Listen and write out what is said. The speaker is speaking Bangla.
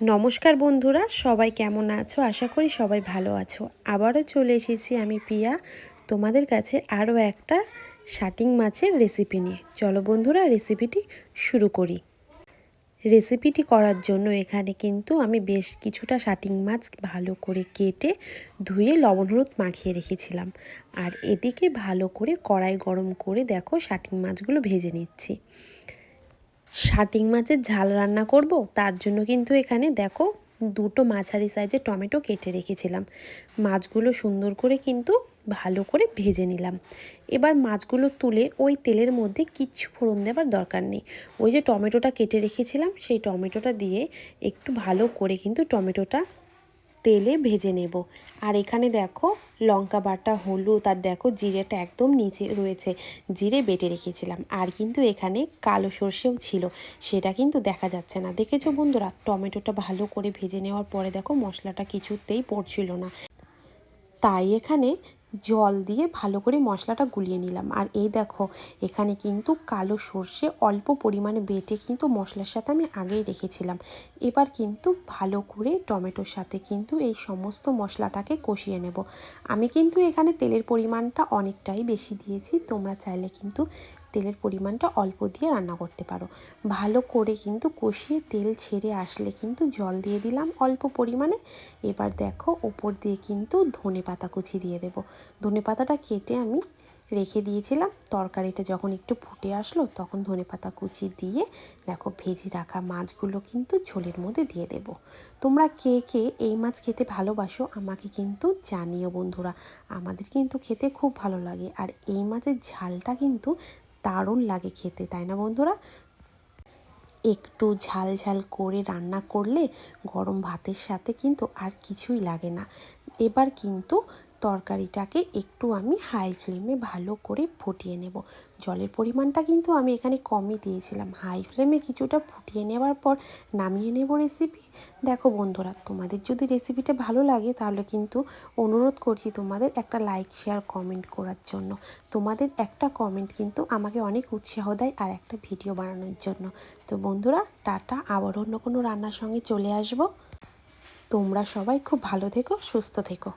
নমস্কার বন্ধুরা, সবাই কেমন আছো? আশা করি সবাই ভালো আছো। আবারও চলে এসেছি আমি পিয়া তোমাদের কাছে আরও একটা শাটিং মাছের রেসিপি নিয়ে। চলো বন্ধুরা, রেসিপিটি শুরু করি। রেসিপিটি করার জন্য এখানে কিন্তু আমি বেশ কিছুটা শাটিং মাছ ভালো করে কেটে ধুয়ে লবণ হলুদ মাখিয়ে রেখেছিলাম। আর এদিকে ভালো করে কড়াই গরম করে দেখো শাটিং মাছগুলো ভেজে নিচ্ছি। শাটিং মাছের ঝাল রান্না করব, তার জন্য কিন্তু এখানে দেখো দুটো মাঝারি সাইজের টমেটো কেটে রেখেছিলাম। মাছগুলো সুন্দর করে কিন্তু ভালো করে ভেজে নিলাম। এবার মাছগুলো তুলে ওই তেলের মধ্যে কিচ্ছু ফোড়ন দেওয়ার দরকার নেই। ওই যে টমেটোটা কেটে রেখেছিলাম, সেই টমেটোটা দিয়ে একটু ভালো করে কিন্তু টমেটোটা তেলে ভেজে নেব। আর এখানে দেখো লঙ্কা বাটা, হলুদ আর দেখো জিরেটা একদম নিচে রয়েছে, জিরে বেটে রেখেছিলাম। আর কিন্তু এখানে কালো সর্ষেও ছিল, সেটা কিন্তু দেখা যাচ্ছে না। দেখেছো বন্ধুরা, টমেটোটা ভালো করে ভেজে নেওয়ার পরে দেখো মশলাটা কিছুতেই পড়ছিল না, তাই এখানে জল দিয়ে ভালো করে মশলাটা গুলিয়ে নিলাম। আর এই দেখো এখানে কিন্তু কালো সর্ষে অল্প পরিমাণে বেটে কিন্তু মশলার সাথে আমি আগেই রেখেছিলাম। এবার কিন্তু ভালো করে টমেটোর সাথে কিন্তু এই সমস্ত মশলাটাকে কষিয়ে নেব। আমি কিন্তু এখানে তেলের পরিমাণটা অনেকটাই বেশি দিয়েছি, তোমরা চাইলে কিন্তু তেলের পরিমাণটা অল্প দিয়ে রান্না করতে পারো। ভালো করে কিন্তু কষিয়ে তেল ছেড়ে আসলে কিন্তু জল দিয়ে দিলাম অল্প পরিমাণে। এবার দেখো ওপর দিয়ে কিন্তু ধনেপাতা কুচি দিয়ে দেব। ধনেপাতাটা কেটে আমি রেখে দিয়েছিলাম, তরকারিটা যখন একটু ফুটে আসলো তখন ধনেপাতা কুচি দিয়ে দেখো ভেজে রাখা মাছগুলো কিন্তু ঝোলের মধ্যে দিয়ে দেব। তোমরা কে কে এই মাছ খেতে ভালোবাসো আমাকে কিন্তু জানিও বন্ধুরা। আমাদের কিন্তু খেতে খুব ভালো লাগে, আর এই মাছের ঝালটা কিন্তু দারুণ লাগে খেতে, তাই না বন্ধুরা? একটু ঝাল ঝাল করে রান্না করলে গরম ভাতের সাথে কিন্তু আর কিছুই লাগে না। এবার কিন্তু তরকারিটাকে একটু আমি হাই ফ্লেমে ভালো করে ফুটিয়ে নেব। জলের পরিমাণটা কিন্তু আমি এখানে কমই দিয়েছিলাম। হাই ফ্লেমে কিছুটা ফুটিয়ে নেওয়ার পর নামিয়ে নেব রেসিপি। দেখো বন্ধুরা, তোমাদের যদি রেসিপিটা ভালো লাগে তাহলে কিন্তু অনুরোধ করছি তোমাদের একটা লাইক, শেয়ার, কমেন্ট করার জন্য। তোমাদের একটা কমেন্ট কিন্তু আমাকে অনেক উৎসাহ দেয় আর একটা ভিডিও বানানোর জন্য। তো বন্ধুরা, টাটা, আবার অন্য কোনো রান্নার সঙ্গে চলে আসবো। তোমরা সবাই খুব ভালো থেকো, সুস্থ থেকো।